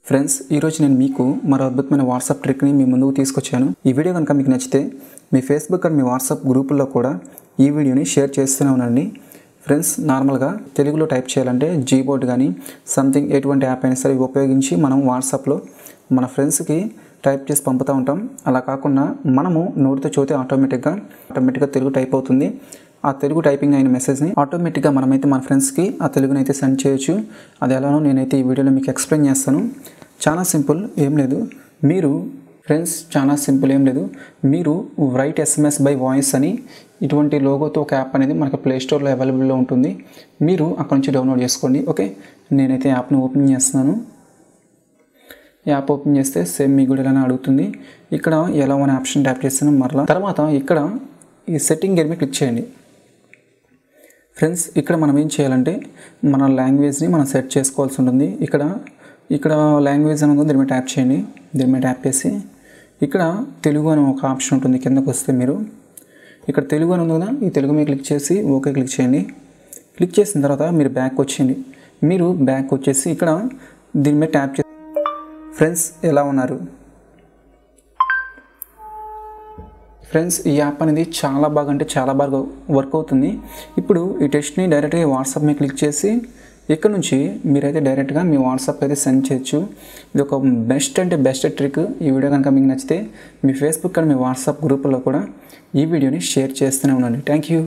Friends, ఈరోజు నేను మీకు మరో అద్భుతమైన వాట్సాప్ ట్రిక్ని మీ ముందుకు తీసుకొచ్చాను. ఈ వీడియో కనుక మీకు నచ్చితే మీ ఫేస్బుక్ అండ్ మీ వాట్సాప్ గ్రూపుల్లో కూడా ఈ వీడియోని షేర్ చేస్తూనే ఉండండి. ఫ్రెండ్స్, నార్మల్గా తెలుగులో టైప్ చేయాలంటే జీబోర్డ్ కానీ సంథింగ్ ఎటువంటి యాప్ అయినా సరే ఉపయోగించి మనం వాట్సాప్లో మన ఫ్రెండ్స్కి టైప్ చేసి పంపుతూ ఉంటాం. అలా కాకుండా మనము నోటితో చదివితే ఆటోమేటిక్గా తెలుగు టైప్ అవుతుంది. ఆ తెలుగు టైపింగ్ అయిన మెసేజ్ని ఆటోమేటిక్గా మనమైతే మన ఫ్రెండ్స్కి ఆ తెలుగుని అయితే సెండ్ చేయొచ్చు. అది ఎలానో నేనైతే ఈ వీడియోలో మీకు ఎక్స్ప్లెయిన్ చేస్తాను. చాలా సింపుల్, ఏం లేదు. మీరు రైట్ SMS బై వాయిస్ అని ఇటువంటి లోగోతో ఒక యాప్ అనేది మనకు ప్లేస్టోర్లో అవైలబుల్లో ఉంటుంది. మీరు అక్కడ నుంచి డౌన్లోడ్ చేసుకోండి. ఓకే, నేనైతే యాప్ని ఓపెన్ చేస్తున్నాను. యాప్ ఓపెన్ చేస్తే సేమ్ మీ కూడా ఇలానే అడుగుతుంది. ఇక్కడ ఎలా అనే ఆప్షన్ ట్యాప్ చేస్తాను. మరలా తర్వాత ఇక్కడ ఈ సెట్టింగ్ గేర్ మీద క్లిక్ చేయండి. ఫ్రెండ్స్, ఇక్కడ మనం ఏం చేయాలంటే మన లాంగ్వేజ్ని మనం సెట్ చేసుకోవాల్సి ఉంటుంది. ఇక్కడ లాంగ్వేజ్ అని ఉంది, దీని మీద ట్యాప్ చేయండి. దీని మీద ట్యాప్ చేసి ఇక్కడ తెలుగు అని ఒక ఆప్షన్ ఉంటుంది. కిందకు వస్తే మీరు ఇక్కడ తెలుగు అని ఉంది కదా, ఈ తెలుగు మీద క్లిక్ చేసి ఓకే క్లిక్ చేయండి. క్లిక్ చేసిన తర్వాత మీరు బ్యాక్ వచ్చేసి ఇక్కడ దీని మీద ట్యాప్ చేసి ఫ్రెండ్స్ ఎలా ఉన్నారు? ఫ్రెండ్స్, ఈ యాప్ అనేది చాలా బాగా వర్క్ అవుతుంది. ఇప్పుడు ఈ టెస్ట్ని డైరెక్ట్గా వాట్సాప్ మీద క్లిక్ చేసి ఇక్కడ నుంచి మీరైతే డైరెక్ట్గా మీ వాట్సాప్ అయితే సెండ్ చేయొచ్చు. ఇది ఒక బెస్ట్ ట్రిక్. ఈ వీడియో కనుక మీకు నచ్చితే మీ ఫేస్బుక్ అండ్ మీ వాట్సాప్ గ్రూపుల్లో కూడా ఈ వీడియోని షేర్ చేస్తూనే ఉండండి. Thank you.